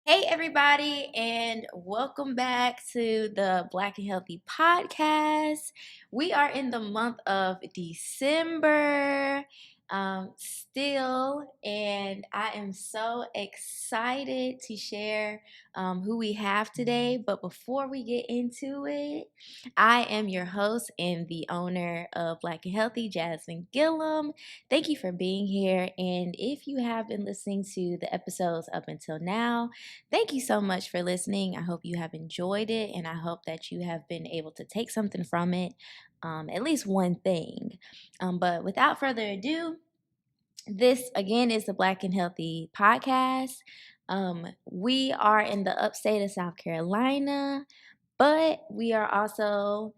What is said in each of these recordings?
Hey, everybody, and welcome back to the Black and Healthy podcast. We are in the month of December still, and I am so excited to share who we have today. But before we get into it, I am your host and the owner of Black and Healthy, Jasmine Gillum. Thank you for being here. And if you have been listening to the episodes up until now, thank you so much for listening. I hope you have enjoyed it, and I hope that you have been able to take something from it, at least one thing. But without further ado, this again is the Black and Healthy podcast. We are in the upstate of South Carolina, but we are also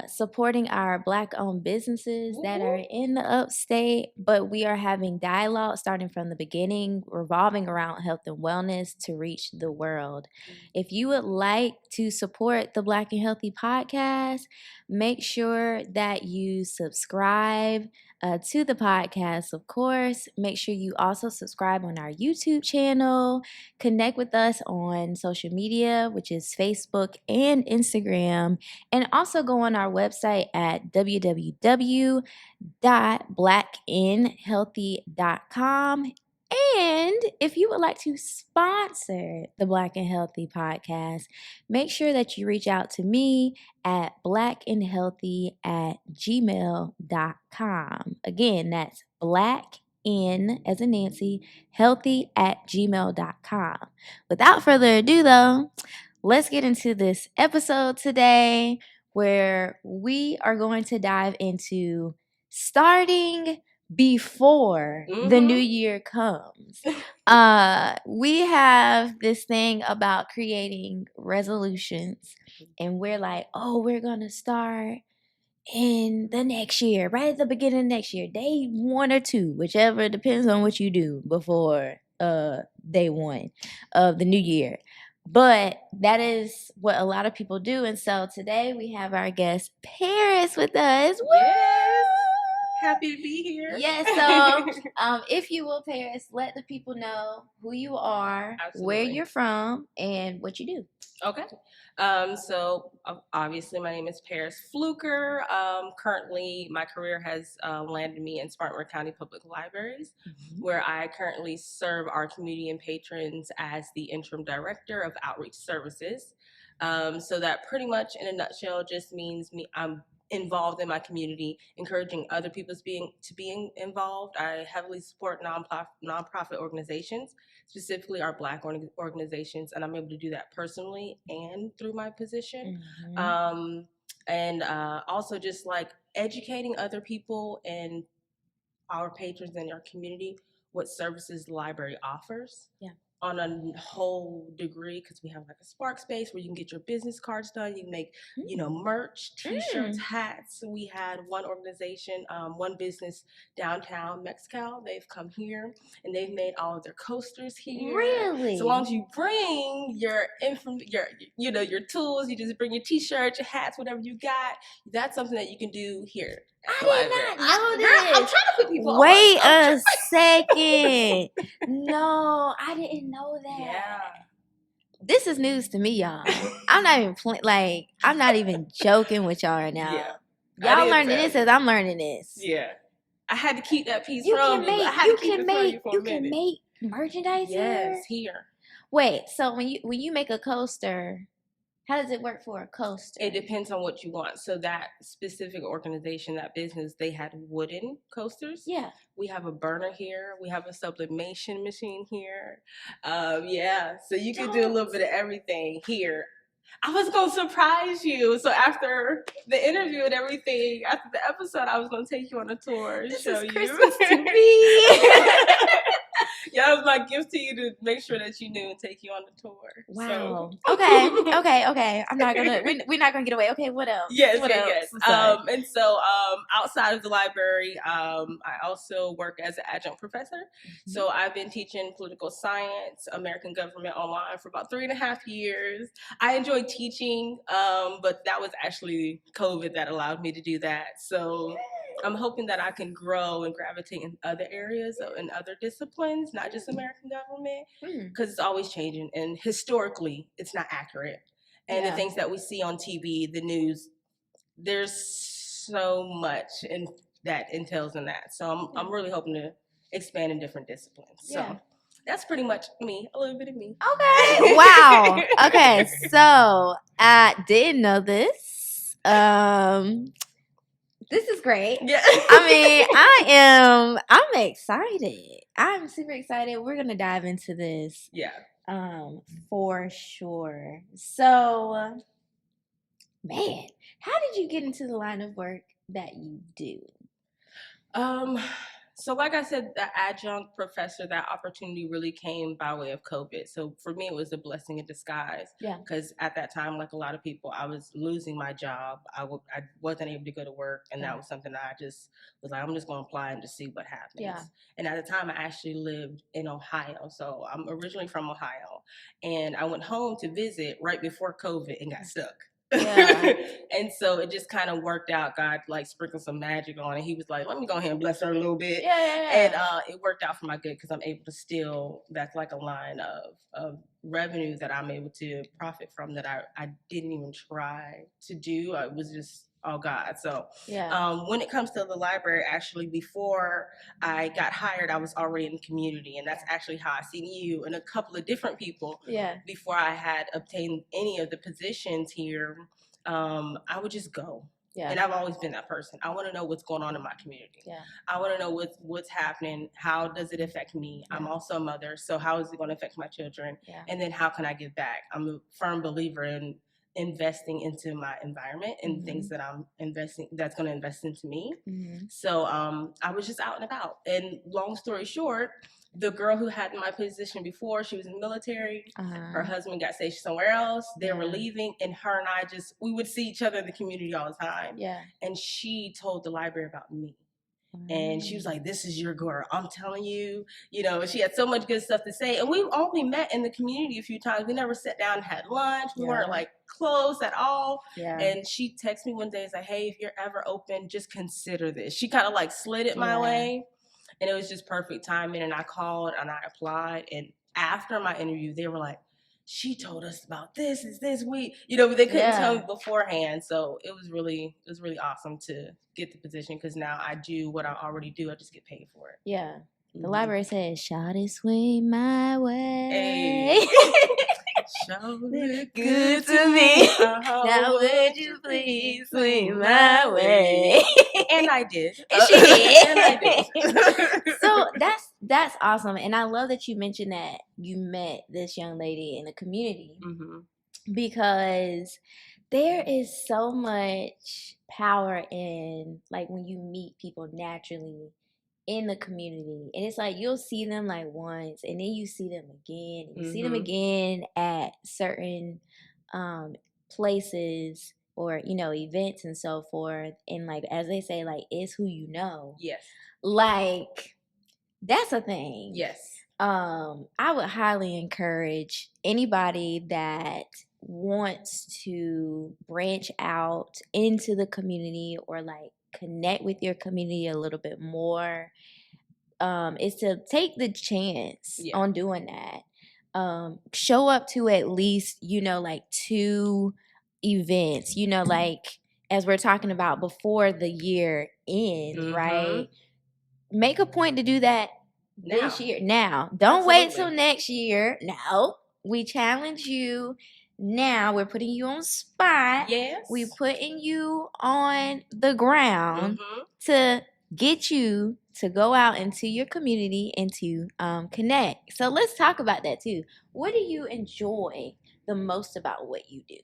supporting our Black-owned businesses that are in the upstate. But we are having dialogue starting from the beginning, revolving around health and wellness to reach the world. If you would like to support the Black and Healthy podcast, make sure that you subscribe to the podcast, of course. Make sure you also subscribe on our YouTube channel. Connect with us on social media, which is Facebook and Instagram. And also go on our website at www.blackandhealthy.com. And if you would like to sponsor the Black and Healthy podcast, make sure that you reach out to me at blackandhealthy@gmail.com. Again, that's black in as in Nancy, healthy@gmail.com. Without further ado, though, let's get into this episode today where we are going to dive into starting before the new year comes. We have this thing about creating resolutions, and we're like, oh, we're going to start in the next year, right at the beginning of next year, day 1 or 2, whichever, depends on what you do before day 1 of the new year. But that is what a lot of people do. And so today we have our guest Par'ris with us. Yes. Happy to be here. Yes. So if you will, Par'ris, let the people know who you are, where you're from, and what you do. Okay. So obviously my name is Par'ris Fluker. Currently my career has landed me in Spartanburg County Public Libraries, where I currently serve our community and patrons as the Interim Director of Outreach Services. So that pretty much in a nutshell just means I'm involved in my community, encouraging other people to be involved. I heavily support nonprofit organizations, specifically our Black organizations, and I'm able to do that personally and through my position. And also just like educating other people and our patrons in our community what services the library offers. Yeah. On a whole degree, because we have like a Spark space where you can get your business cards done. You can make, merch, t-shirts, hats. We had one organization, one business downtown Mexico. They've come here and they've made all of their coasters here. Really? So long as you bring your tools, you just bring your t-shirts, your hats, whatever you got. That's something that you can do here. I did not know this. I'm trying to put people Wait a second. No, I didn't know that. Yeah. This is news to me, y'all. I'm not even I'm not even joking with y'all right now. Yeah. Y'all learning this as I'm learning this. Yeah. I had to keep that piece You from can you. make I had to keep it from you for a minute. You can make merchandise here? Yes, here. Wait, so when you make a coaster, how does it work for a coaster? It depends on what you want. So that specific organization, that business, they had wooden coasters. Yeah. We have a burner here. We have a sublimation machine here. Yeah. So you can do a little bit of everything here. I was going to surprise you. So after the interview and everything, after the episode, I was going to take you on a tour and show you. Christmas to me. Yeah, it was my gift to you to make sure that you knew and take you on the tour. Wow. So. Okay. We're not gonna get away. Okay, what else? Yes. And so outside of the library, I also work as an adjunct professor. Mm-hmm. So I've been teaching political science, American government online for about 3.5 years. I enjoy teaching, but that was actually COVID that allowed me to do that. So I'm hoping that I can grow and gravitate in other areas, in other disciplines, not just American government, because it's always changing. And historically, it's not accurate. And the things that we see on TV, the news, there's so much that entails in that. So I'm really hoping to expand in different disciplines. So that's pretty much me, a little bit of me. Okay. Wow. Okay. So I didn't know this. This is great. Yeah. I'm excited. I'm super excited. We're gonna dive into this. Yeah. For sure. So, man, how did you get into the line of work that you do? So like I said, the adjunct professor, that opportunity really came by way of COVID. So for me, it was a blessing in disguise. Yeah. Because at that time, like a lot of people, I was losing my job. I wasn't able to go to work. And that was something that I just was like, I'm just going to apply and just see what happens. Yeah. And at the time, I actually lived in Ohio. So I'm originally from Ohio. And I went home to visit right before COVID and got stuck. Yeah. And so it just kind of worked out. God like sprinkled some magic on it. He was like, let me go ahead and bless her a little bit. Yeah. And it worked out for my good because I'm able to still, that's like a line of revenue that I'm able to profit from that I didn't even try to do. I was just, oh God. So when it comes to the library, actually, before I got hired, I was already in the community. And that's actually how I seen you and a couple of different people. Yeah. Before I had obtained any of the positions here, I would just go. Yeah. And I've always been that person. I want to know what's going on in my community. Yeah. I want to know what's happening. How does it affect me? Yeah. I'm also a mother, so how is it going to affect my children? Yeah. And then how can I give back? I'm a firm believer in investing into my environment and things that I'm investing, that's going to invest into me. So I was just out and about. And long story short, the girl who had my position before, she was in the military. Her husband got stationed somewhere else. They were leaving, and her and I we would see each other in the community all the time. Yeah. And she told the library about me. And she was like, this is your girl. I'm telling you, she had so much good stuff to say. And we only met in the community a few times. We never sat down and had lunch. We weren't like close at all. Yeah. And she texted me one day and said, hey, if you're ever open, just consider this. She kind of like slid it my way. And it was just perfect timing. And I called and I applied. And after my interview, they were like, she told us about this. Is this week? They couldn't tell me beforehand. So it was really awesome to get the position because now I do what I already do. I just get paid for it. Yeah. The library says, "Shawty swing my way." Hey. Sure look good to me. Now would you please swing my way? And I did. And she did. And I did. So that's awesome. And I love that you mentioned that you met this young lady in the community because there is so much power in like when you meet people naturally in the community, and it's like you'll see them like once and then you see them again and you see them again at certain places or events and so forth, and like as they say, like it's who you know. Yes. Like that's a thing. Yes. I would highly encourage anybody that wants to branch out into the community or like connect with your community a little bit more, is to take the chance on doing that. Show up to at least, like 2 events, like as we're talking about before the year ends, right? Make a point to do that this year. Now, don't wait till next year. No, we challenge you. Now we're putting you on spot. Yes. We're putting you on the ground to get you to go out into your community and to connect. So let's talk about that too. What do you enjoy the most about what you do?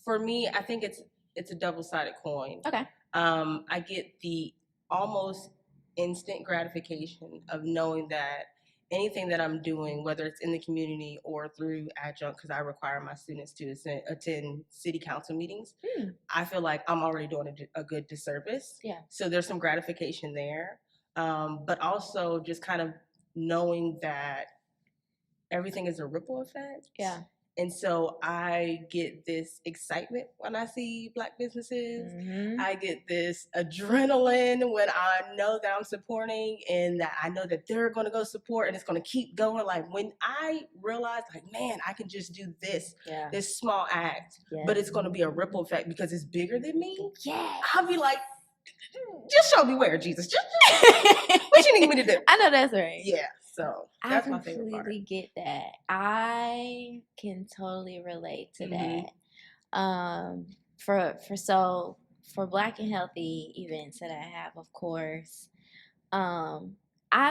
For me, I think it's a double-sided coin. Okay. I get the almost instant gratification of knowing that anything that I'm doing, whether it's in the community or through adjunct, because I require my students to attend city council meetings, I feel like I'm already doing a good disservice. Yeah. So there's some gratification there. But also just kind of knowing that everything is a ripple effect. Yeah. And so I get this excitement when I see Black businesses. I get this adrenaline when I know that I'm supporting and that I know that they're going to go support and it's going to keep going. Like when I realize, like, man, I can just do this, this small act, but it's going to be a ripple effect because it's bigger than me. I'll be like, just show me where, Jesus. Just what you need me to do. I know that's right. Yeah. So that's my favorite part. I completely get that. I can totally relate to that. For Black and Healthy events that I have, of course, I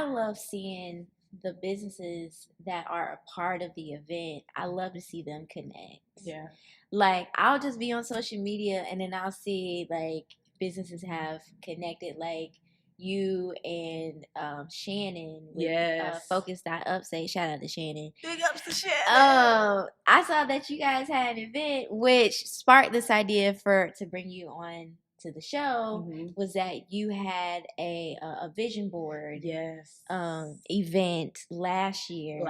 love seeing the businesses that are a part of the event. I love to see them connect. Yeah. Like I'll just be on social media and then I'll see like businesses have connected, like you and Shannon with Focus.Upstate. Shout out to Shannon. Big ups to Shannon. I saw that you guys had an event which sparked this idea to bring you on to the show. Was that you had a vision board event last year.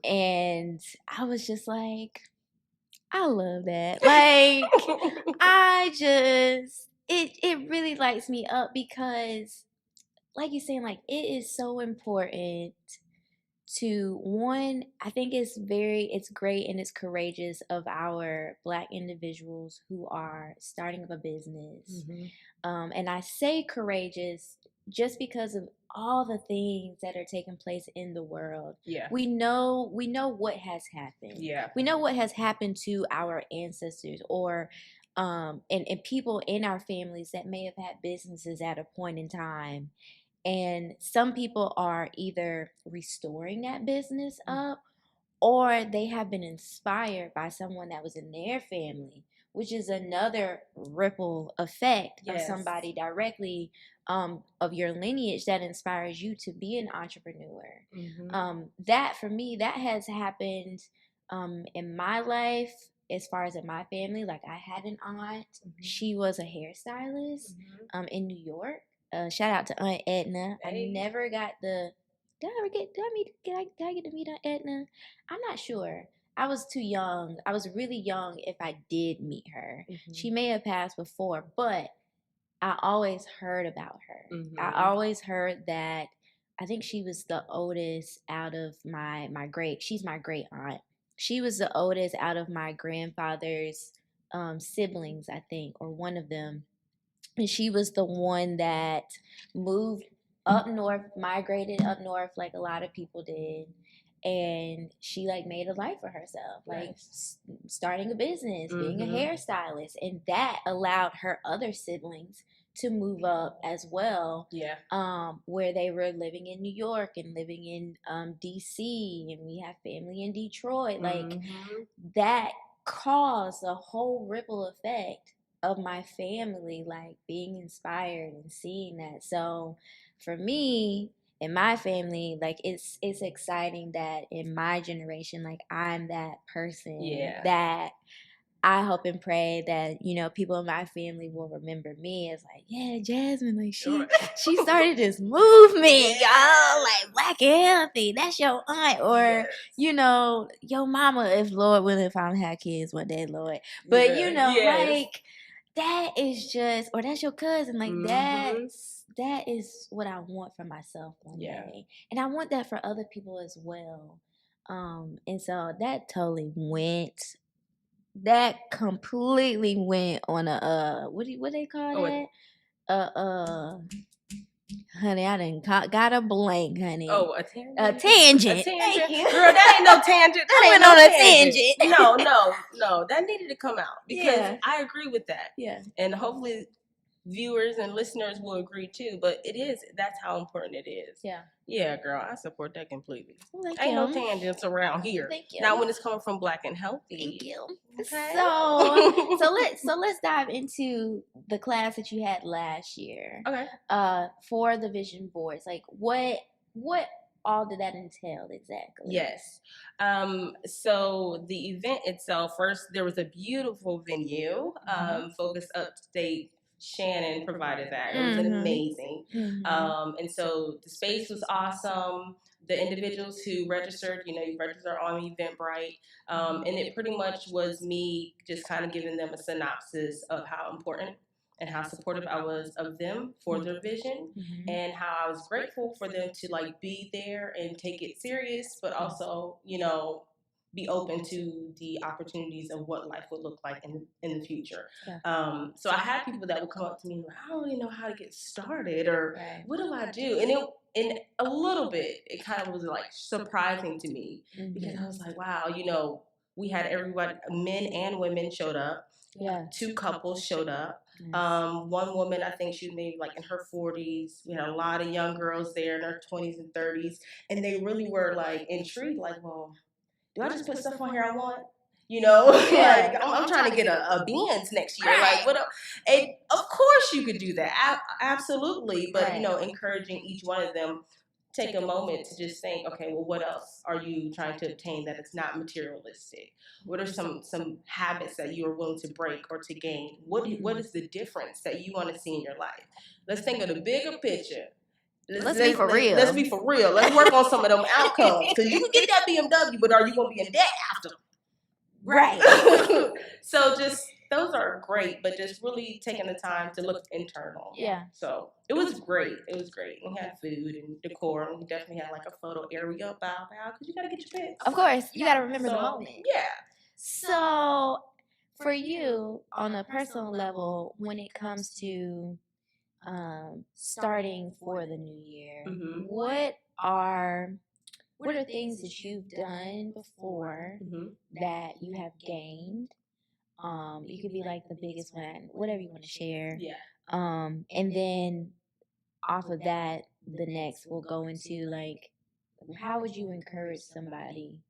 And I was just like, I love that. Like it really lights me up because like you're saying, like it is so important to I think it's great and it's courageous of our Black individuals who are starting up a business. And I say courageous just because of all the things that are taking place in the world. We know what has happened. We know what has happened to our ancestors or and people in our families that may have had businesses at a point in time. And some people are either restoring that business up or they have been inspired by someone that was in their family, which is another ripple effect of somebody directly of your lineage that inspires you to be an entrepreneur. That for me, that has happened in my life as far as in my family. Like I had an aunt, she was a hairstylist in New York. Shout out to Aunt Edna. I never got did I get to meet Aunt Edna? I'm not sure. I was too young. I was really young if I did meet her. She may have passed before, but I always heard about her. I always heard that I think she was the oldest out of she's my great aunt. She was the oldest out of my grandfather's siblings, I think, or one of them. And she was the one that moved up north, migrated up north like a lot of people did. And she like made a life for herself, like starting a business, being a hairstylist. And that allowed her other siblings to move up as well. Where they were living in New York and living in DC, and we have family in Detroit. Like that caused a whole ripple effect of my family, like being inspired and seeing that. So for me, in my family, like it's exciting that in my generation, like I'm that person that I hope and pray that, you know, people in my family will remember me as like, yeah, Jasmine, like she started this movement, y'all, like Black and Healthy. That's your aunt, or you know, your mama, if Lord willing, if I don't have kids one day, Lord. But you know, like that is just, or that's your cousin, like that is what I want for myself one day, and I want that for other people as well. And so that completely went on a what they call that? Honey, I didn't got a blank, honey. Oh, a tangent. A tangent. Thank you. Girl, that ain't no tangent. I went on a tangent. No. That needed to come out because I agree with that. Yeah. And hopefully viewers and listeners will agree too. But that's how important it is. Yeah. Yeah, girl, I support that completely. Well, ain't no tangents around here. Thank you. Not when it's coming from Black and Healthy. Thank you. Okay. So let's dive into the class that you had last year. Okay. For the vision boards, like what all did that entail exactly? Yes. So the event itself, first there was a beautiful venue, Focus Upstate. Shannon provided that. It was amazing. And so the space was awesome. the individuals who registered, you register on Eventbrite, and it pretty much was me just kind of giving them a synopsis of how important and how supportive I was of them for their vision, and how I was grateful for them to like be there and take it serious, but also, be open to the opportunities of what life would look like in the future. Yeah. So I had people that would come up to me and like, I don't really know how to get started, or what do I do? And a little bit, it kind of was like surprising to me, because I was like, wow, we had everybody, men and women showed up. Yeah. 2 couples showed up. One woman, I think she was maybe like in her 40s. We had a lot of young girls there in their 20s and 30s, and they really were like intrigued, like, well, do I just put stuff on here I want? Like I'm trying to get a Benz next year. Like what? And of course you could do that, absolutely. But encouraging each one of them, take a moment to just think, okay, well, what else are you trying to obtain that is not materialistic? What are some habits that you are willing to break or to gain? What is the difference that you want to see in your life? Let's think of the bigger picture. Let's be for real. Let's be for real. Let's work on some of them outcomes. Because you can get that BMW, but are you going to be in debt after? Right. So just, those are great, but just really taking the time to look internal. Yeah. So it was great. It was great. We had food and decor. And we definitely had like a photo area, bow, because you got to get your pics. Of course. You got to remember the moment. Yeah. So for you, on a personal level, when it comes to starting for the new year, what are things that you've done before that you have gained? You could be like the biggest one, whatever you want to share. Yeah. And then off of that, the next we'll go into like, how would you encourage somebody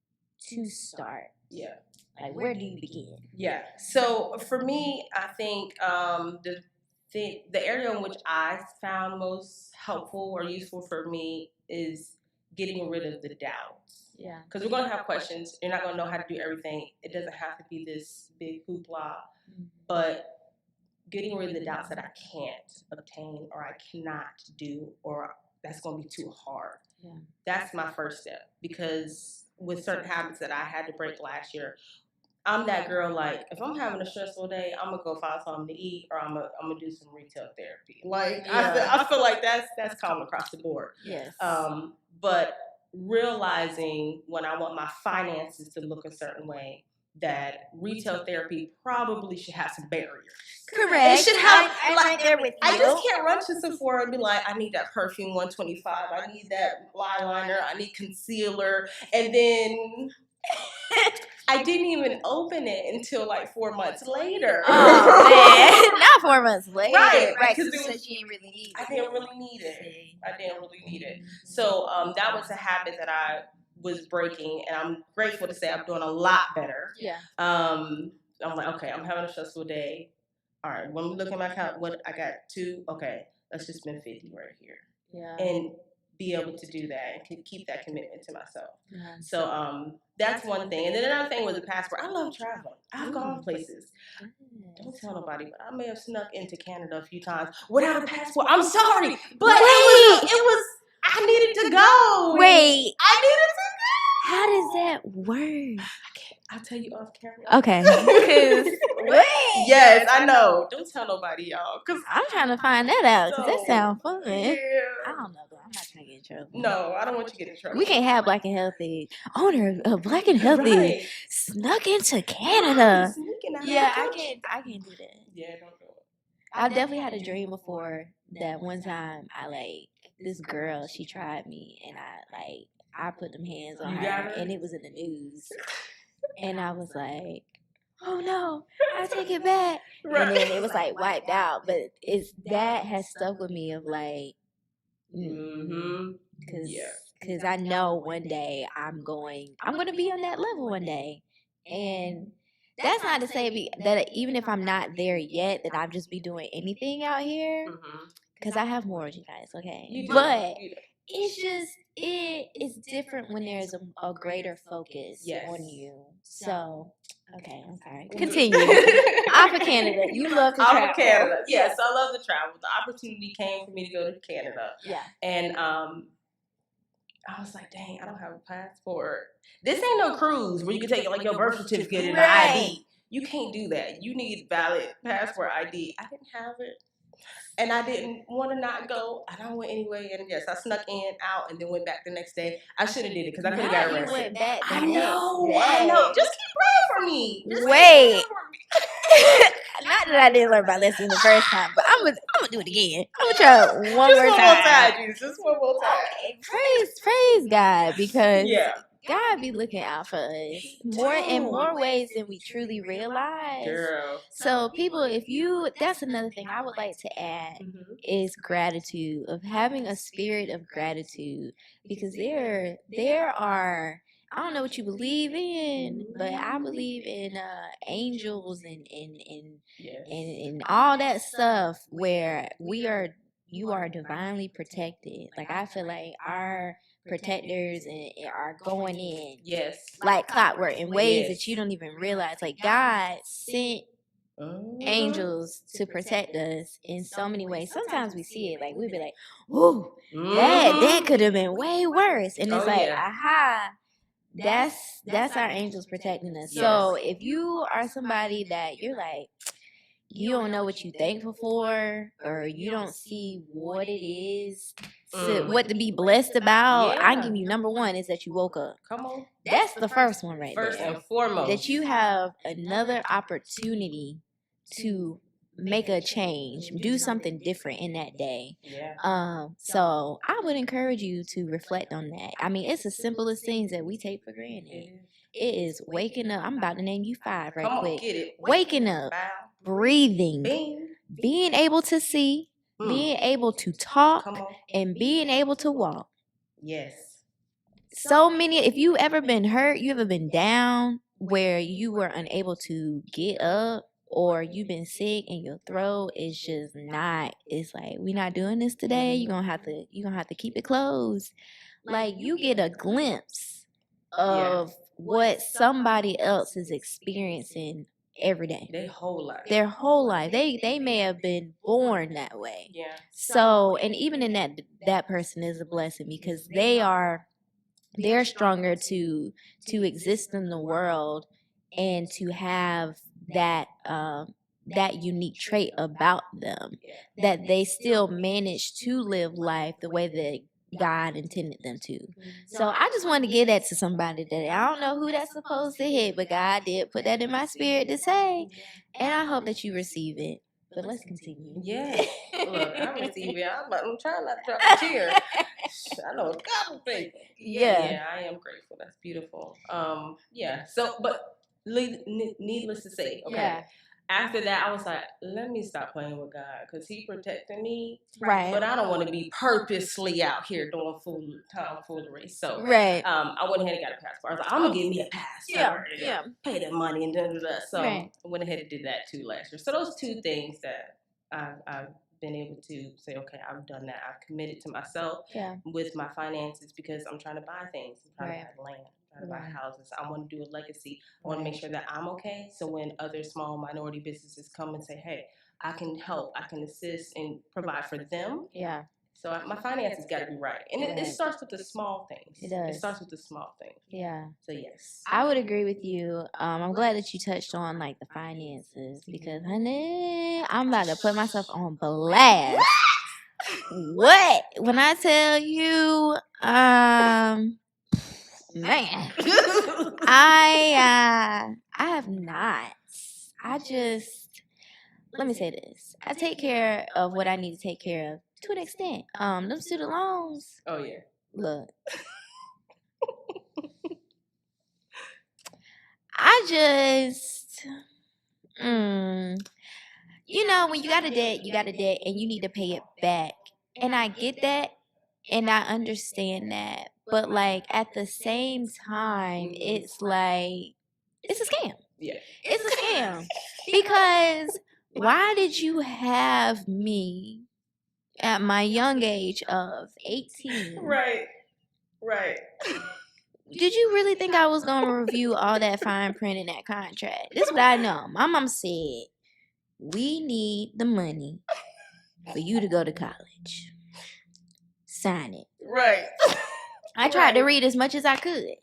to start? Yeah. Like, where do you begin? Yeah. So for me, I think the area in which I found most helpful or useful for me is getting rid of the doubts. Yeah. Because we're going to have questions. You're not going to know how to do everything. It doesn't have to be this big hoopla. But getting rid of the doubts that I can't obtain, or I cannot do, or that's going to be too hard. Yeah. That's my first step. Because with certain habits that I had to break last year, I'm that girl, like, if I'm having a stressful day, I'm going to go find something to eat, or I'm gonna do some retail therapy. Like, yeah. I feel like that's common across the board. Yes. But realizing when I want my finances to look a certain way, that retail therapy probably should have some barriers. Correct. It should have, I'm right there with you. I just can't run to Sephora and be like, I need that perfume 125, I need that eyeliner, I need concealer, and then I didn't even open it until like 4 months later. Oh, man. Not 4 months later. Right. Because you didn't really need it. I didn't really need it. So that was a habit that I was breaking, and I'm grateful to say I'm doing a lot better. Yeah. I'm like, okay, I'm having a stressful day. All right, when we look at my account, what I got 2, okay, let's just spend 50 right here. Yeah. And be able to do that and keep that commitment to myself. Yeah. So that's one thing. And then another thing was the passport. I love traveling. I've gone places. Don't tell nobody, but I may have snuck into Canada a few times without a passport. I'm sorry, but it was I needed to go. Wait. I needed to go. How does that work? I'll tell you off camera. Okay. Yes, I know. Don't tell nobody, y'all. Cause I'm trying to find that out because that sounds fun. Yeah. I don't know, though. I'm not trying to get in trouble. No, I don't want you to get in trouble. We can't have Black and Healthy. Owner of Black and Healthy snuck into Canada. Yeah, I can't do that. Yeah, don't do it. I've definitely had a dream before that one time this girl, she tried me, and I put them hands on her, and it was in the news. And I was like, oh no, I take it back. Right. And then it was like wiped out. But that has stuck with me of like, because I know one day I'm going to be on that level one day. And that's not to say that even if I'm not there yet, that I'll just be doing anything out here. Because I have morals, you guys, okay? But it's just, it's different when there's a greater focus on you. So, okay, I'm sorry. Continue. Off of Canada. You love to travel. Off of Canada. Yes, I love to travel. The opportunity came for me to go to Canada. Yeah. And I was like, dang, I don't have a passport. This ain't no cruise where you can take like your birth certificate and ID. You can't do that. You need valid passport ID. I didn't have it. And I didn't want to not go. And I went anyway. And yes, I snuck in, out, and then went back the next day. I should have did it because I could have got arrested. Went back I know. Just keep praying for me. Wait. Not that I didn't learn my lesson the first time, but I'm gonna do it again. I'm gonna try one more time. Just one more time. Okay, praise God, because God be looking out for us in more ways than we truly realize. Girl. So people, that's another thing I would like to add is gratitude, of having a spirit of gratitude, because there are, I don't know what you believe in, but I believe in angels and all that stuff where you are divinely protected. Like I feel like our protectors and are going in like clockwork in ways that you don't even realize. Like God sent angels to protect us in so many ways. Sometimes we see it, like we'd be like, ooh, that could have been way worse. And it's aha, that's our angels protecting us. So if you are somebody that you're like, you don't know what you're thankful for, or you don't see what it is, what to be blessed about, I give you number one is that you woke up. Come on. That's the first one right there. First and foremost. That you have another opportunity to make a change, do something different in that day. So I would encourage you to reflect on that. I mean, it's the simplest things that we take for granted. It is waking up. I'm about to name you 5 right quick. Get it. Waking up, breathing, being able to see, being able to talk, and being able to walk. Yes. So many, if you ever been hurt, you ever been down where you were unable to get up, or you've been sick and your throat is just not, it's like, we're not doing this today. You're gonna have to keep it closed. Like you get a glimpse of what somebody else is experiencing every day. Their whole life. They may have been born that way. So, and even in that person is a blessing, because they're stronger to exist in the world and to have that unique trait about them, that they still manage to live life the way that God intended them to. So I just want to give that to somebody today. I don't know who that's supposed to hit, but God did put that in my spirit to say, and I hope that you receive it. But let's continue. Yeah. Look, I receive it. I'm trying not to drop a tear. I know a couple people. Yeah, I am grateful. That's beautiful. So, but needless to say, after that, I was like, let me stop playing with God, because He protected me. Right. But I don't want to be purposely out here doing tomfoolery. So I went ahead and got a passport. I was like, I'm going to get me a passport. Pay that money and da-da-da. So I went ahead and did that too last year. So those 2 things that I've been able to say, okay, I've done that. I've committed to myself with my finances, because I'm trying to buy things. I'm trying to buy land. To buy houses. I want to do a legacy. I want to make sure that I'm okay. So when other small minority businesses come and say, hey, I can help, I can assist and provide for them. So my finances got to be right. And it starts with the small things. It does. It starts with the small things. So yes. I would agree with you. I'm glad that you touched on like the finances, because honey, I'm about to put myself on blast. What? When I tell you, man, I have not. Let me say this. I take care of what I need to take care of to an extent. Them student loans. Oh yeah. Look. When you got a debt and you need to pay it back. And I get that and I understand that. But like at the same time, it's like, it's a scam. Yeah. It's a scam. Because why did you have me at my young age of 18? Right. Did you really think I was going to review all that fine print in that contract? This is what I know. My mom said, we need the money for you to go to college. Sign it. Right. I tried to read as much as I could.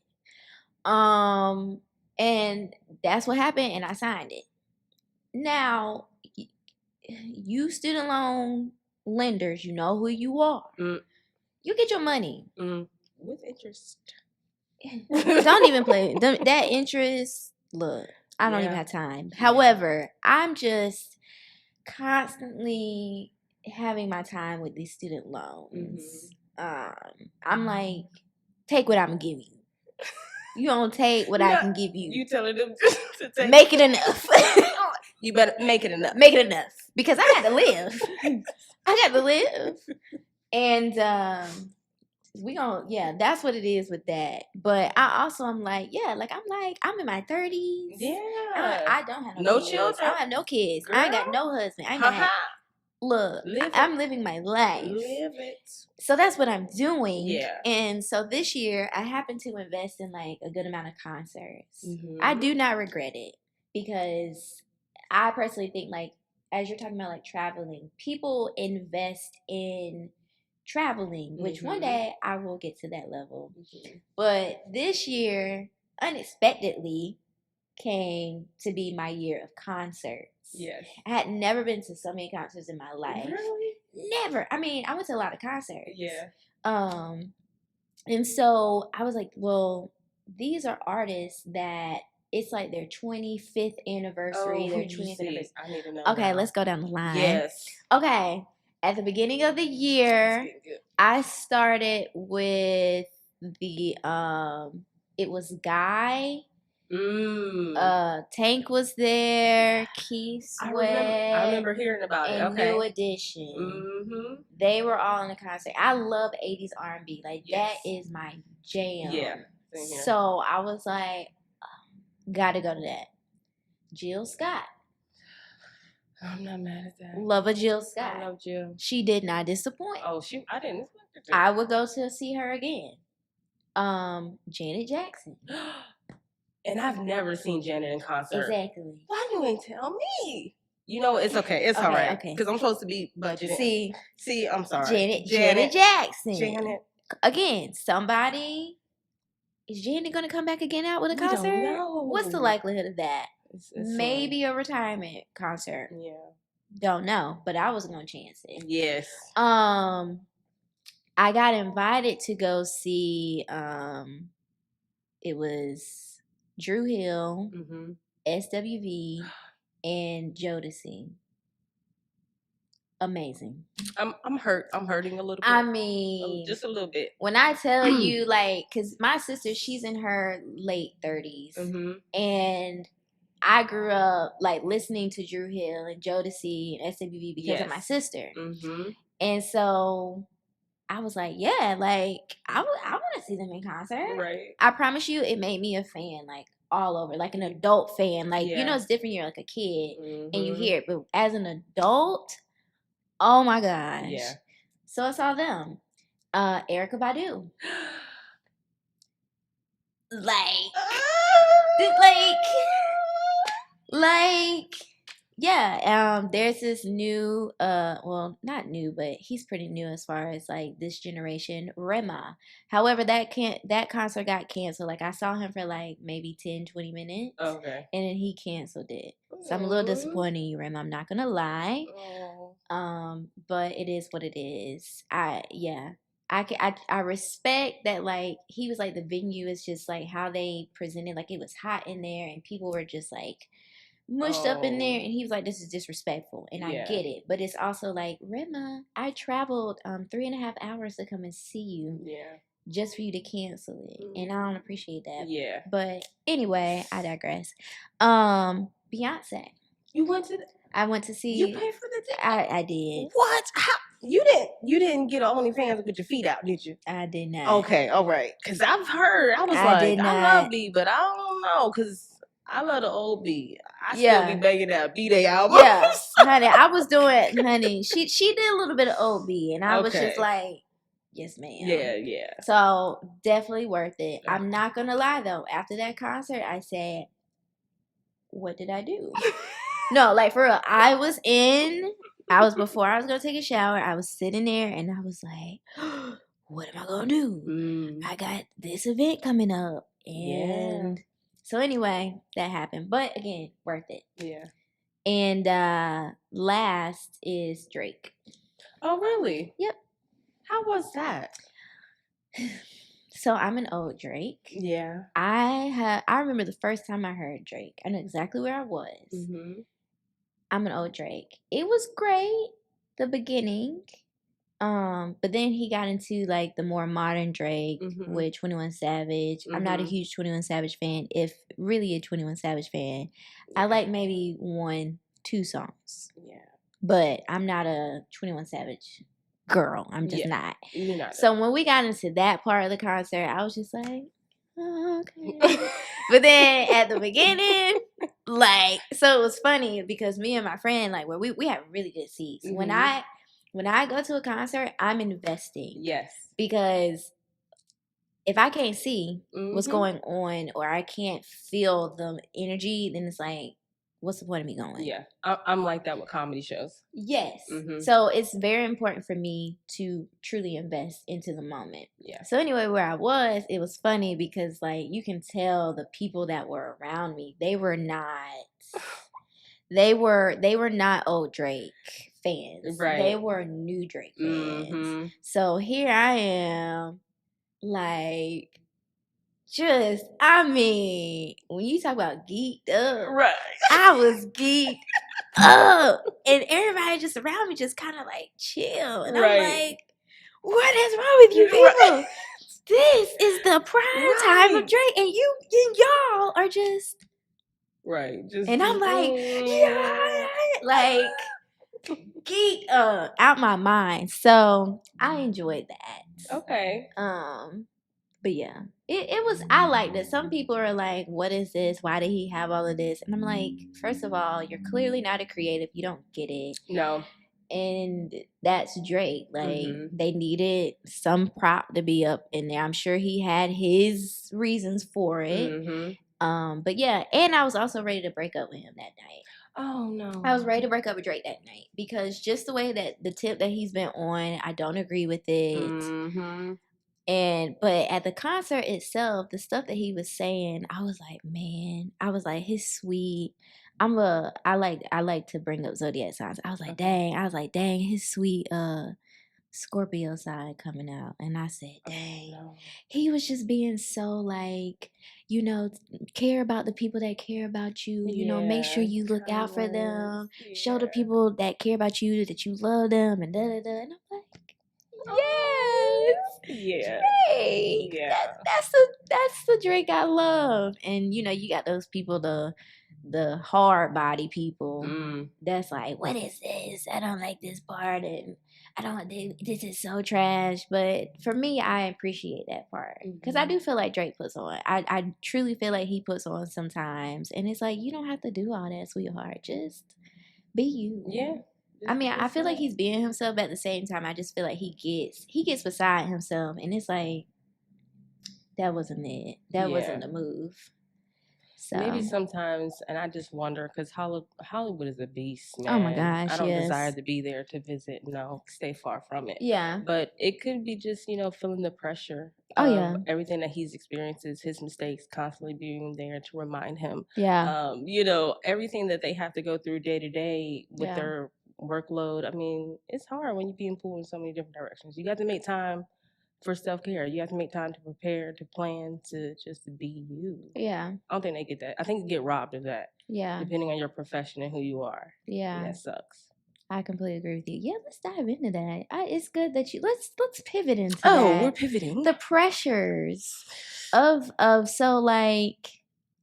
And that's what happened, and I signed it. Now, you student loan lenders, you know who you are. You get your money. With interest. Don't even play that interest. Look, I don't even have time. However, I'm just constantly having my time with these student loans. I'm like, take what I'm gonna give you. You don't take what I can give you. You telling them to take. Make it enough. You better make it enough. Make it enough. Because I got to live. I got to live. And that's what it is with that. But I'm like, I'm in my 30s. Yeah. I don't have no kids. children. I don't have no kids. Girl. I ain't got no husband. I ain't got look, I'm living my life. Live it. So that's what I'm doing. Yeah. And so this year I happened to invest in like a good amount of concerts. I do not regret it because I personally think, like, as you're talking about like traveling, people invest in traveling, which one day I will get to that level. But this year, unexpectedly, came to be my year of concerts. Yes. I had never been to so many concerts in my life. Really? Never. I mean, I went to a lot of concerts. Yeah. And so I was like, well, these are artists that it's like their 25th anniversary, their 20th anniversary. I need to know. Okay, now. let's go down the line. Yes. Okay. At the beginning of the year, I started with the it was Guy. Tank was there, Keith Sweat. I remember hearing about it. And New Edition. They were all in the concert. I love 80s R&B. Like, that is my jam. Yeah. So I was like, gotta go to that. Jill Scott. I'm not mad at that. Love a Jill Scott. I love Jill. She did not disappoint. Oh, I didn't expect her to. I would go to see her again. Janet Jackson. And I've never seen Janet in concert. Exactly. Why you ain't tell me? You know, it's okay. It's all right. Okay. Because I'm supposed to be budgeting. See, I'm sorry. Janet Jackson. Janet. Again, somebody. Is Janet going to come back again out with a concert? Don't know. What's the likelihood of that? It's Maybe a retirement concert. Yeah. Don't know, but I was going to chance it. Yes. I got invited to go see, it was Drew Hill, SWV, and Jodeci. Amazing. I'm hurt. I'm hurting a little bit. I mean, just a little bit. When I tell you, like, because my sister, she's in her late 30s, and I grew up like listening to Drew Hill and Jodeci and SWV because of my sister, and so I was like, yeah, like I want to see them in concert. Right. I promise you, it made me a fan, like all over, like an adult fan. Like, you know, it's different. You're like a kid and you hear it, but as an adult, oh my gosh. Yeah. So I saw them. Erykah Badu. There's this new, well, not new, but he's pretty new as far as like this generation, Rema. However, that concert got canceled. Like, I saw him for like maybe 10-20 minutes. Okay. And then he canceled it. So I'm a little disappointed in you, Rema. I'm not gonna lie. But it is what it is. I respect that, like, he was like, the venue is just like how they presented, like it was hot in there and people were just like mushed up in there, and he was like, this is disrespectful, and I get it, but it's also like, Rema, I traveled 3.5 hours to come and see you just for you to cancel it, and I don't appreciate that. But anyway, I digress. Beyonce. You went to I went to see. You paid for the ticket? I did. What? How? You didn't get an OnlyFans with your feet out, did you? I did not. Okay, all right. Because I've heard, I was I love B, but I don't know, because I love the old B. I still be banging that B-Day album. Yeah, honey, I was doing, honey, she did a little bit of old B, and I was just like, yes, ma'am. Yeah. So, definitely worth it. I'm not going to lie, though. After that concert, I said, what did I do? No, like, for real, before I was going to take a shower, I was sitting there, and I was like, what am I gonna do? I got this event coming up. And so anyway, that happened. But again, worth it. Yeah. And last is Drake. Oh, really? Yep. How was that? So I'm an old Drake. Yeah. I remember the first time I heard Drake. I know exactly where I was. Mm-hmm. I'm an old Drake. It was great, the beginning. But then he got into like the more modern Drake with 21 Savage. I'm not a huge 21 Savage fan, if really a 21 Savage fan. I like maybe 1-2 songs. Yeah. But I'm not a 21 Savage girl. I'm just not. You're not. So when we got into that part of the concert, I was just like, oh, okay. But then at the beginning, like, so it was funny because me and my friend, like, we had really good seats. When I go to a concert, I'm investing. Yes. Because if I can't see what's going on or I can't feel the energy, then it's like, what's the point of me going? Yeah. I'm like that with comedy shows. Yes. So it's very important for me to truly invest into the moment. Yeah. So anyway, where I was, it was funny because like you can tell the people that were around me, they were not old Drake fans. Right. They were new Drake fans. So here I am, like, just, I mean, when you talk about geeked up, right? I was geeked up, and everybody just around me just kind of like chill, and I'm like, what is wrong with you people? Right. This is the prime time of Drake, and y'all are just. Right. And I'm like, yeah, like geek out my mind. So I enjoyed that. Okay. But yeah. It was, I liked it. Some people are like, what is this? Why did he have all of this? And I'm like, first of all, you're clearly not a creative. You don't get it. No. And that's Drake. Like, they needed some prop to be up in there. I'm sure he had his reasons for it. But yeah, and I was also ready to break up with him that night. Oh no. I was ready to break up with Drake that night because just the way that the tip that he's been on, I don't agree with it. But at the concert itself, the stuff that he was saying, I was like, man, I was like, his sweet. I like to bring up zodiac signs. I was like, dang, his sweet Scorpio side coming out. And I said, dang. Oh, no. He was just being so like, care about the people that care about you. Make sure you look out for them. Yeah. Show the people that care about you that you love them and da-da-da. And I'm like, yes. Yeah. Drake. Yeah. That's the Drake I love. And you got those people, the hard body people that's like, what is this? I don't like this part, and this is so trash. But for me, I appreciate that part because I do feel like Drake puts on. I truly feel like he puts on sometimes, and it's like, you don't have to do all that, sweetheart. Just be you. Yeah. I mean, I feel like he's being himself, but at the same time, I just feel like he gets beside himself, and it's like, that wasn't it. That wasn't the move. So. Maybe sometimes, and I just wonder, because Hollywood is a beast, man. Oh my gosh, I don't desire to be there to visit. No, stay far from it. Yeah. But it could be just, feeling the pressure of everything that he's experiences, his mistakes, constantly being there to remind him. Yeah. Everything that they have to go through day to day with their workload. I mean, it's hard when you're being pulled in so many different directions. You got to make time for self-care. You have to make time to prepare, to plan, to just be you. Yeah. I don't think they get that. I think you get robbed of that. Yeah. Depending on your profession and who you are. Yeah. And that sucks. I completely agree with you. Yeah, let's dive into that. It's good that let's pivot into that. Oh, we're pivoting. The pressures of so like,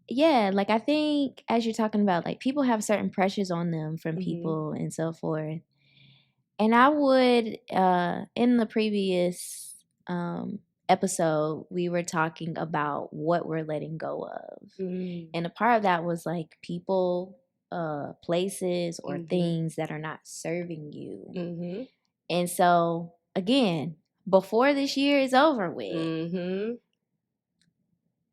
yeah, like I think as you're talking about, like, people have certain pressures on them from people and so forth. And I would, in the previous episode, we were talking about what we're letting go of. And a part of that was like people, places, or things that are not serving you. And so, again, before this year is over with,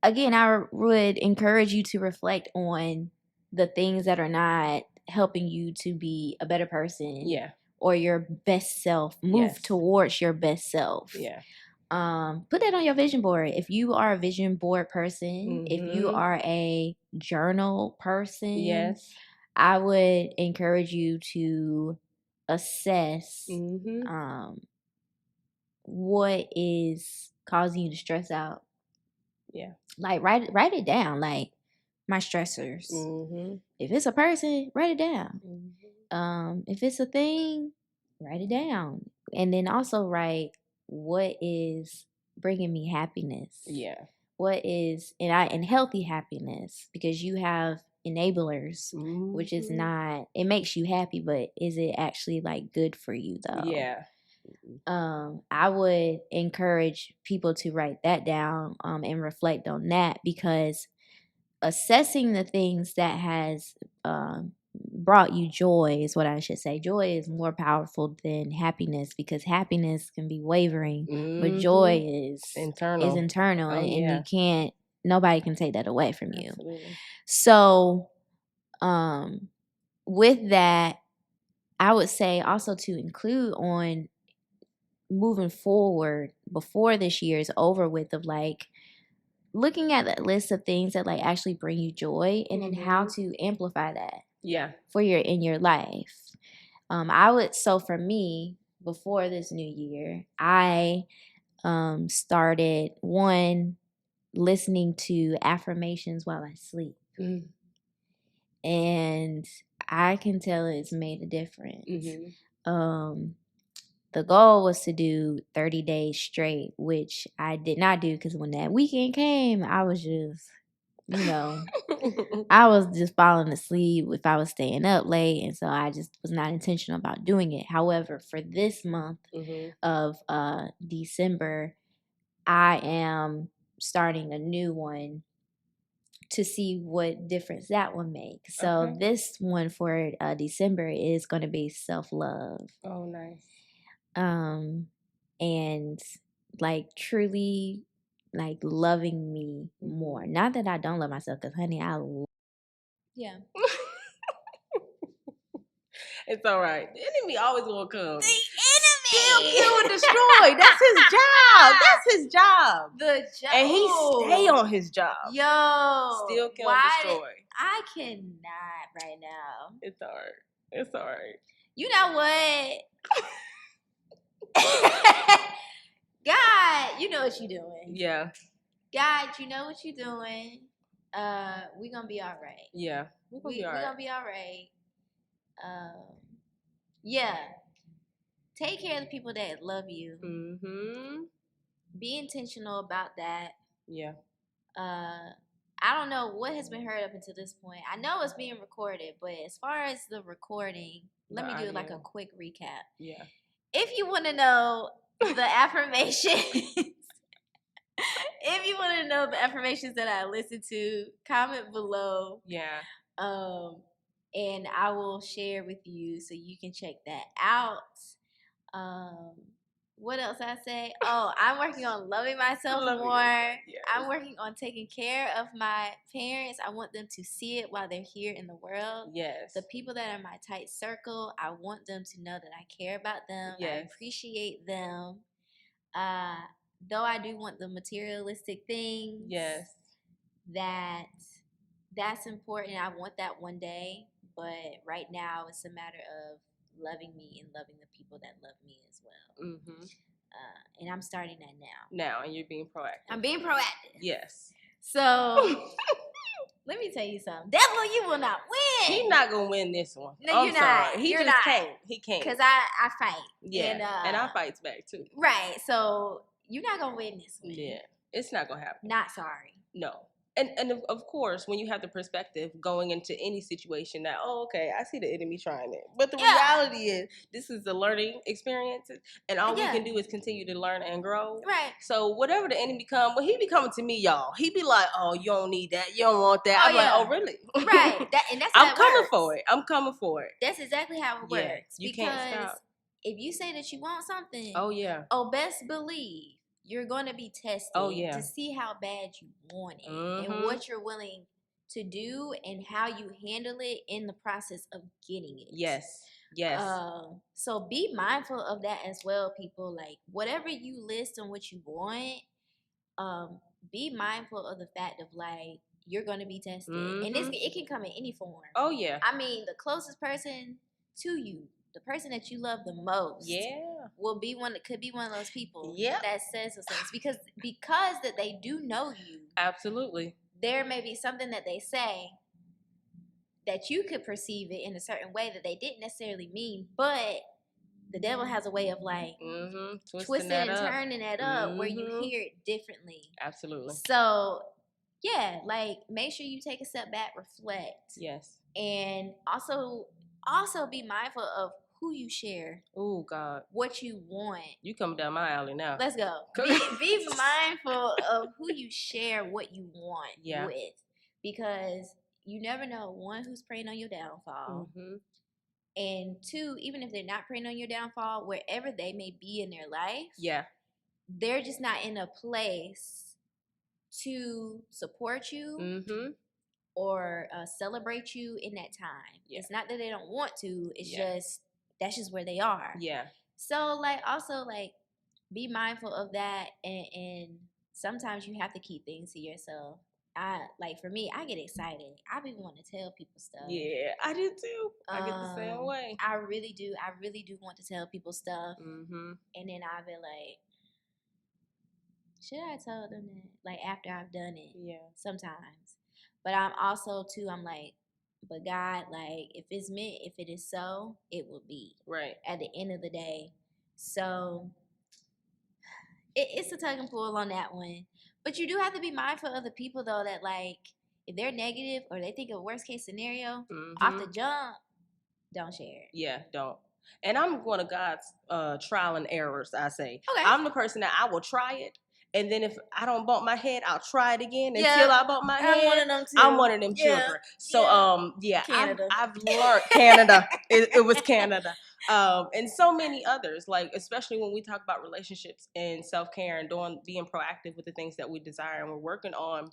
again, I would encourage you to reflect on the things that are not helping you to be a better person. Yeah. Or your best self. Move towards your best self. Yeah. put that on your vision board. If you are a vision board person, if you are a journal person, yes, I would encourage you to assess what is causing you to stress out. Yeah. Like write it down. Like my stressors. If it's a person, write it down. If it's a thing, write it down. And then also write what is bringing me happiness. Yeah. What is and healthy happiness, because you have enablers, which is not, it makes you happy, but is it actually like good for you though? Yeah. I would encourage people to write that down and reflect on that, because assessing the things that has brought you joy is what I should say. Joy is more powerful than happiness, because happiness can be wavering, but joy is internal. Oh, and yeah. you can't, nobody can take that away from you. Absolutely. So with that, I would say also to include on moving forward before this year is over with, of like looking at the list of things that like actually bring you joy, and then how to amplify that for in your life. I would, so for me, before this new year, I started listening to affirmations while I sleep. And I can tell it's made a difference. The goal was to do 30 days straight, which I did not do, because when that weekend came, I was just, I was just falling asleep if I was staying up late. And so I just was not intentional about doing it. However, for this month of December, I am starting a new one to see what difference that one makes. So this one for December is going to be self-love. Oh, nice. And like truly like loving me more. Not that I don't love myself, because honey, yeah. It's all right. The enemy always will come. The enemy! Still kill and destroy. That's his job. That's his job. The job. And he stay on his job. Yo. Still kill and destroy. I cannot right now. It's all right. It's all right. You know what? God, you know what you're doing. Yeah. God, you know what you're doing. We're gonna be all right. Yeah. We're gonna be all right. Yeah. Take care of the people that love you. Be intentional about that. Yeah. I don't know what has been heard up until this point. I know it's being recorded, but as far as the recording, let me do like a quick recap. Yeah. If you want to know the affirmations, if you want to know the affirmations that I listen to, comment below. Yeah. And I will share with you so you can check that out. What else I say? Oh, I'm working on loving myself more. Yes. I'm working on taking care of my parents. I want them to see it while they're here in the world. Yes. The people that are my tight circle, I want them to know that I care about them. Yes. I appreciate them. Though I do want the materialistic things. Yes. That's important. I want that one day. But right now, it's a matter of loving me and loving the people that love me as well. And I'm starting that now. And you're being proactive. I'm being proactive. Yes. So, let me tell you something. Devil, you will not win. He's not going to win this one. No, you're not. He just can't. He can't. Because I fight. Yeah. And I fight back too. Right. So, you're not going to win this one. Yeah. It's not going to happen. Not sorry. No. And of course, when you have the perspective going into any situation that, oh, okay, I see the enemy trying it. But the reality is, this is a learning experience. And all we can do is continue to learn and grow. Right. So whatever the enemy come, when he be coming to me, y'all, he be like, oh, you don't need that. You don't want that. I'm like, oh, really? Right. And that's I'm coming for it. I'm coming for it. That's exactly how it works. You can't stop. If you say that you want something, best believe you're going to be tested to see how bad you want it and what you're willing to do and how you handle it in the process of getting it. Yes. Yes. So be mindful of that as well, people. Like whatever you list and what you want, be mindful of the fact of like you're gonna be tested, and it can come in any form. Oh yeah. I mean, the closest person to you, the person that you love the most, will be could be one of those people that says those things because that they do know you. Absolutely. There may be something that they say that you could perceive it in a certain way that they didn't necessarily mean, but the devil has a way of like twisting and turning that up where you hear it differently. Absolutely. So yeah, like make sure you take a step back, reflect. Yes. And also be mindful of who you share. Oh God. What you want. You come down my alley now. Let's go. Be mindful of who you share what you want with. Because you never know, one, who's preying on your downfall. And two, even if they're not preying on your downfall, wherever they may be in their life, they're just not in a place to support you or celebrate you in that time. It's not that they don't want to. It's just that's just where they are. So like also like be mindful of that, and sometimes you have to keep things to yourself. Like for me, I get excited. I be wanting to tell people stuff. Yeah, I do too. I get the same way. I really do. I really do want to tell people stuff. And then I'll be like, should I tell them that? Like after I've done it. Yeah. Sometimes. But I'm also too, I'm like, but God, like if it's meant, if it is so, it will be. Right. At the end of the day. So it's a tug and pull on that one. But you do have to be mindful of the people, though, that, like, if they're negative or they think of worst case scenario, off the jump, don't share it. Yeah, don't. And I'm one of God's trial and errors, I say. Okay. I'm the person that I will try it. And then if I don't bump my head, I'll try it again until I bump my head. I'm one of them too. I'm one of them children. So, I've learned Canada. It was Canada. And so many others, like especially when we talk about relationships and self-care and being proactive with the things that we desire and we're working on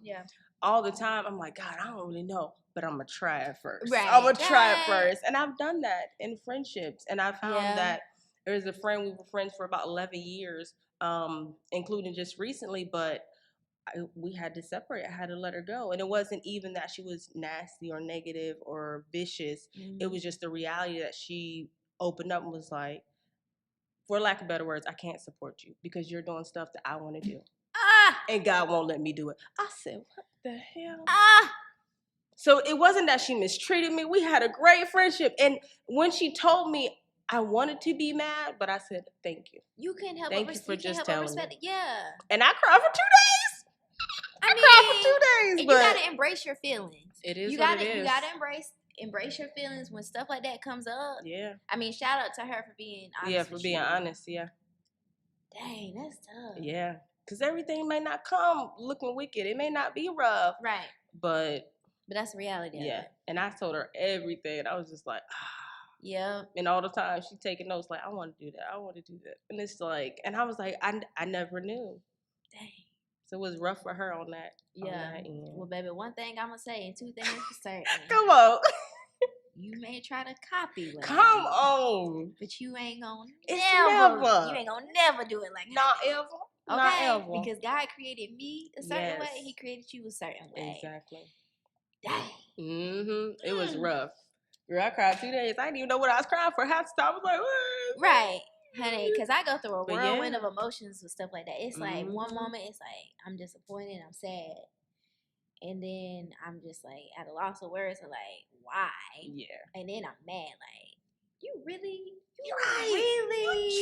all the time. I'm like, God, I don't really know, but I'm gonna try it first. Right. I'm gonna try it first. And I've done that in friendships. And I found that there's a friend, we were friends for about 11 years, including just recently, but we had to separate. I had to let her go. And it wasn't even that she was nasty or negative or vicious. It was just the reality that she opened up and was like, for lack of better words, I can't support you because you're doing stuff that I want to do. And God won't let me do it. I said, what the hell? So it wasn't that she mistreated me. We had a great friendship. And when she told me I wanted to be mad, but I said, thank you. You can't help Thank you for just telling me. Yeah. And I cried for 2 days. I cried for 2 days. And you gotta embrace your feelings. It is You gotta embrace your feelings when stuff like that comes up. Yeah. I mean, shout out to her for being honest. Yeah, for being honest, yeah. Dang, that's tough. Yeah. Because everything may not come looking wicked. It may not be rough. Right. But that's the reality of it. And I told her everything. And I was just like, yeah. And all the time she taking notes like, I want to do that. I want to do that. And it's like, and I was like, I never knew. Dang. So it was rough for her on that. Yeah. On that end. Well, baby, one thing I'm going to say and two things for certain. Come on. You may try to copy what Come on. But you ain't going to You ain't going to never do it like Not ever. Okay? Not ever. Because God created me a certain way. He created you a certain way. Exactly. Dang. It was rough. Girl, I cried 2 days. I didn't even know what I was crying for. Half the time I was like, what? Right. Honey, because I go through a whirlwind of emotions with stuff like that. It's like one moment it's like I'm disappointed, I'm sad. And then I'm just like at a loss of words and like, why? Yeah. And then I'm mad, like, you're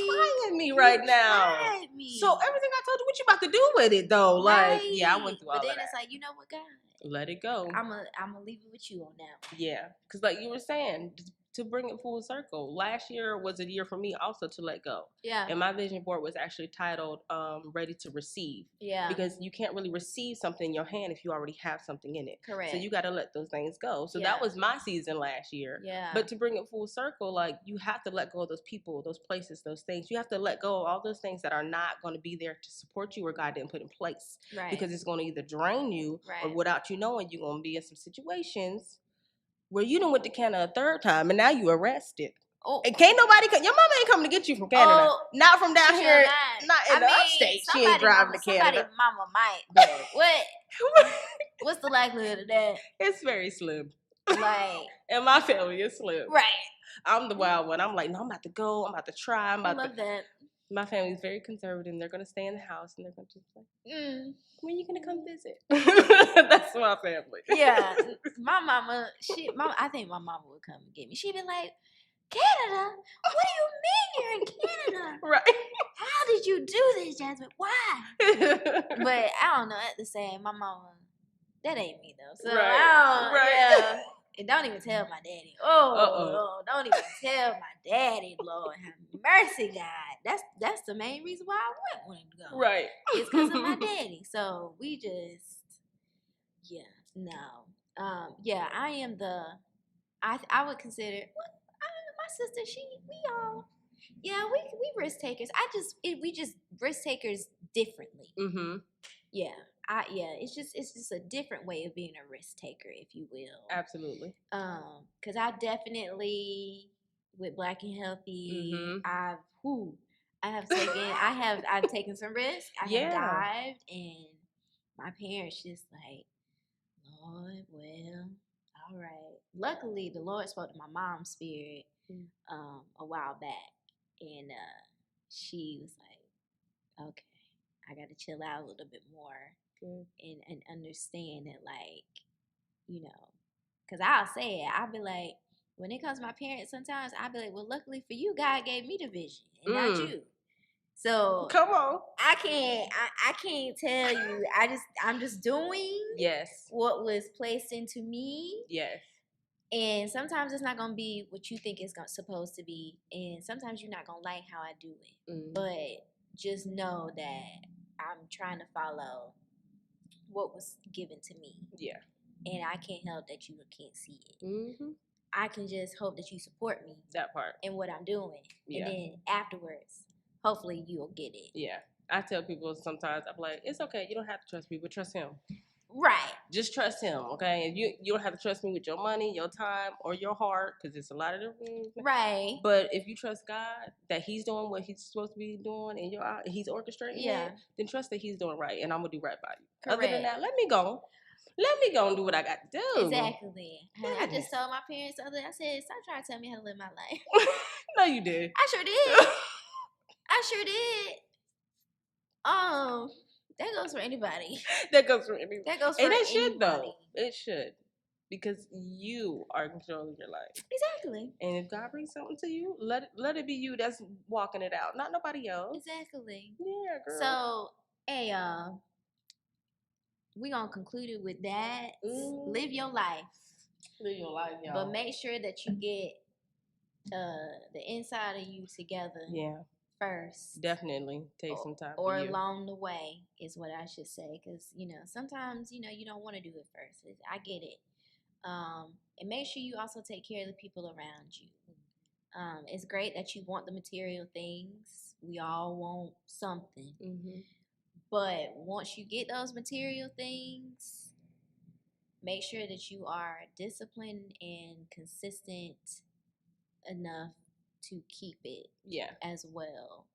trying me right now. Me. So everything I told you, what you about to do with it though? Right. Like, yeah, I went through all that. But then then it's like, you know what, God? Let it go. I'm gonna leave it with you on that one. Yeah. Because like you were saying, to bring it full circle, last year was a year for me also to let go. Yeah. And my vision board was actually titled Ready to Receive. Yeah. Because you can't really receive something in your hand if you already have something in it. Correct. So you got to let those things go. So that was my season last year. Yeah. But to bring it full circle, like you have to let go of those people, those places, those things. You have to let go of all those things that are not going to be there to support you or God didn't put in place. Right. Because it's going to either drain you or without you knowing, you're going to be in some situations where you done went to Canada a third time and now you arrested. Oh, And can't nobody come. Your mama ain't coming to get you from Canada. Not from down she here. not. Not in the upstate. She ain't driving to Canada. Somebody mama might, but what? What's the likelihood of that? It's very slim. Like, and my family is slim. Right. I'm the wild one. I'm like, no, I'm about to go. I'm about to try. I love that. My family's very conservative. And they're going to stay in the house and they're going to just like, when are you going to come visit? That's my family. Yeah. My mama, I think my mama would come and get me. She'd be like, Canada? What do you mean you're in Canada? Right. How did you do this, Jasmine? Why? But I don't know. At the same, my mama, that ain't me though. So right. Yeah. And don't even tell my daddy. Oh, don't even tell my daddy. Lord have mercy, God. That's the main reason why I went when to go. Right. It's because of my daddy. So we just, yeah. I am I would consider. My sister, we risk takers. We just risk takers differently. Mm-hmm. Yeah, it's just a different way of being a risk taker, if you will. Absolutely. Because I definitely, with Black and Healthy, I've taken some risks. I have dived, and my parents just like, Lord, well, all right. Luckily, the Lord spoke to my mom's spirit a while back, and she was like, okay, I got to chill out a little bit more and understand that, like, because I'll say it, I'll be like, when it comes to my parents, sometimes I'll be like, well, luckily for you, God gave me the vision and not you. So come on, I can't tell you. I'm just doing what was placed into me. Yes. And sometimes it's not gonna be what you think it's supposed to be, and sometimes you're not gonna like how I do it. But just know that I'm trying to follow what was given to me. Yeah. And I can't help that you can't see it. Mm-hmm. I can just hope that you support me. That part. In what I'm doing. Yeah. And then afterwards, hopefully you'll get it. Yeah. I tell people sometimes, I'm like, it's okay. You don't have to trust me, but trust him. Right. Just trust him, okay? And you don't have to trust me with your money, your time, or your heart, because it's a lot of different things. Right. But if you trust God that He's doing what He's supposed to be doing, and He's orchestrating it, then trust that He's doing right, and I'm gonna do right by you. Correct. Other than that, let me go. Let me go and do what I got to do. Exactly. Honey, I just told my parents the other day, I said, stop trying to tell me how to live my life. No, you did. I sure did. That goes for anybody. That goes for anybody. That goes for anybody. And it should, though. It should. Because you are controlling your life. Exactly. And if God brings something to you, let it be you that's walking it out, not nobody else. Exactly. Yeah, girl. So, hey, we're going to conclude it with that. Live your life. Live your life, y'all. But make sure that you get the inside of you together. Yeah. First. Definitely take some time. Or along the way is what I should say. Because, sometimes, you don't want to do it first. I get it. And make sure you also take care of the people around you. It's great that you want the material things. We all want something. Mm-hmm. But once you get those material things, make sure that you are disciplined and consistent enough to keep it as well.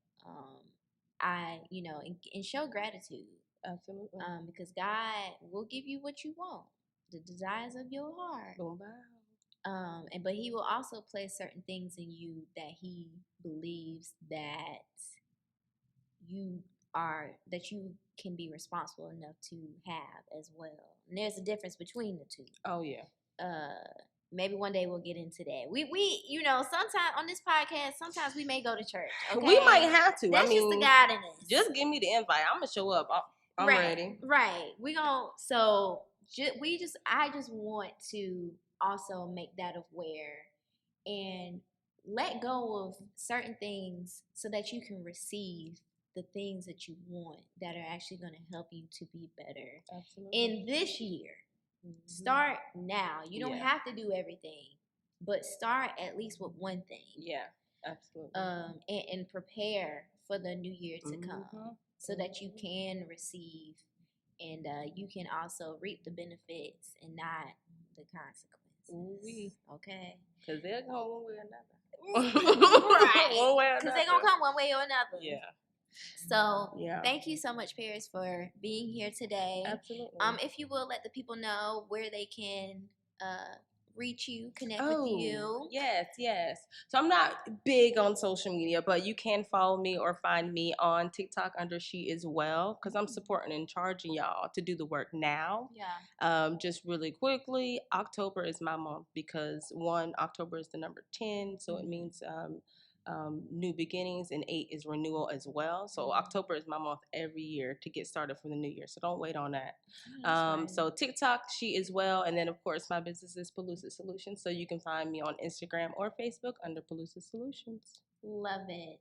And show gratitude. Absolutely. Because God will give you what you want, the desires of your heart. Oh, wow. But He will also place certain things in you that He believes that you can be responsible enough to have as well. And there's a difference between the two. Oh yeah. Maybe one day we'll get into that. We sometimes on this podcast, sometimes we may go to church. Okay? We might have to. That's just the guidance. Just give me the invite. I'm gonna show up. I'm ready. Right. I just want to also make that aware and let go of certain things so that you can receive the things that you want that are actually going to help you to be better. Absolutely. In this year. Mm-hmm. Start now. You don't have to do everything, but start at least with one thing. Yeah, absolutely. And prepare for the new year to come so that you can receive and you can also reap the benefits and not the consequences. Ooh-wee. Okay. Because they'll come one way or another. Right. One way or another. Because they're going to come one way or another. Yeah. So, Yeah. thank you so much, Par'ris, for being here today. Absolutely. If you will, let the people know where they can reach you, connect with you. Yes. So I'm not big on social media, but you can follow me or find me on TikTok under She Is Well, because I'm supporting and charging y'all to do the work now. Yeah. Just really quickly, October is my month because October is the number 10, so it means new beginnings, and 8 is renewal as well. So October is my month every year to get started for the new year. So don't wait on that. So TikTok, She Is Well, and then of course my business is Pellucid Solutions. So you can find me on Instagram or Facebook under Pellucid Solutions. Love it.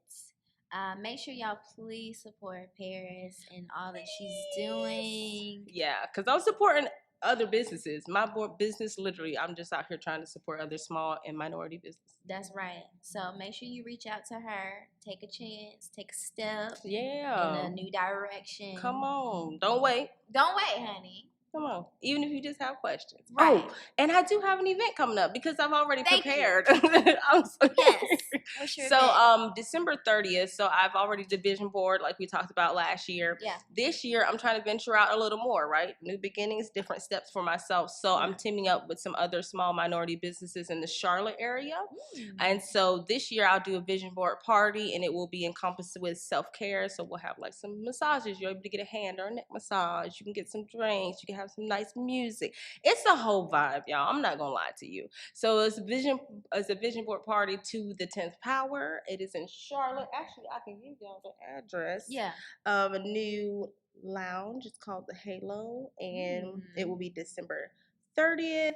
Make sure y'all please support Par'ris and all that she's doing. Yeah, because I'm supporting other businesses. My business, literally, I'm just out here trying to support other small and minority businesses. That's right. So make sure you reach out to her, take a chance, take a step in a new direction. Come on. Don't wait. Don't wait, honey. Come on. Even if you just have questions. Right. Oh, and I do have an event coming up because I've already prepared. Yes. What's your event? December 30th. So I've already did vision board like we talked about last year. Yeah. This year I'm trying to venture out a little more, right? New beginnings, different steps for myself. So I'm teaming up with some other small minority businesses in the Charlotte area. And so this year I'll do a vision board party, and it will be encompassed with self-care. So we'll have like some massages. You're able to get a hand or a neck massage. You can get some drinks. You can have some nice music. It's a whole vibe, y'all. I'm not gonna lie to you. So it's a vision board party to the 10th power. It is in Charlotte. Actually, I can give y'all the address of a new lounge. It's called the Halo, and it will be December 30th.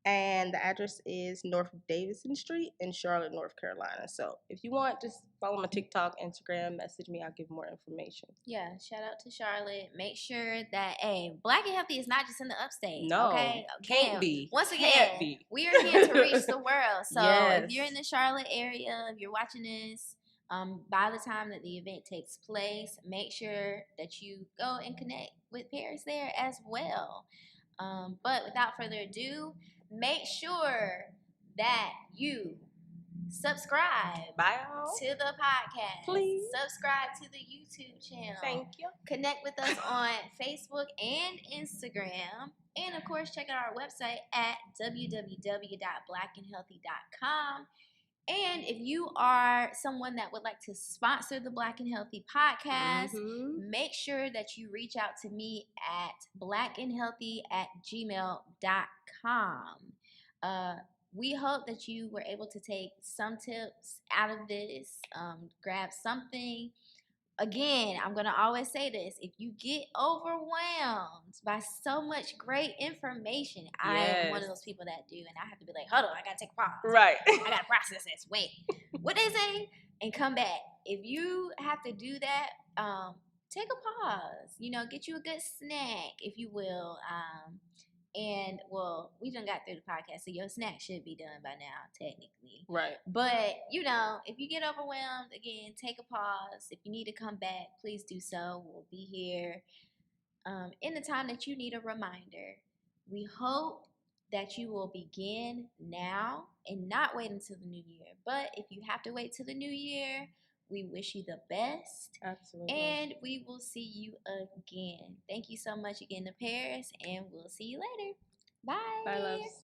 And the address is North Davison Street in Charlotte, North Carolina. So if you want, just follow my TikTok, Instagram, message me. I'll give more information. Yeah, shout out to Charlotte. Make sure that, Black and Healthy is not just in the upstate. No, okay? Can't be. Once again, can't be. We are here to reach the world. So yes. If you're in the Charlotte area, if you're watching this, by the time that the event takes place, make sure that you go and connect with Par'ris there as well. But without further ado, make sure that you subscribe to the podcast. Please. Subscribe to the YouTube channel. Thank you. Connect with us on Facebook and Instagram. And of course, check out our website at www.blackandhealthy.com. And if you are someone that would like to sponsor the Black and Healthy podcast, make sure that you reach out to me at blackandhealthy@gmail.com. We hope that you were able to take some tips out of this, grab something. Again, I'm going to always say this. If you get overwhelmed by so much great information, I am one of those people that do. And I have to be like, hold on, I got to take a pause. Right. I got to process this. Wait, what they say? And come back. If you have to do that, take a pause. Get you a good snack, if you will. And, well, we done got through the podcast, so your snack should be done by now, technically. Right. But, if you get overwhelmed, again, take a pause. If you need to come back, please do so. We'll be here in the time that you need a reminder. We hope that you will begin now and not wait until the new year. But if you have to wait till the new year, we wish you the best. Absolutely. And we will see you again. Thank you so much again to Par'ris, and we'll see you later. Bye. Bye, loves.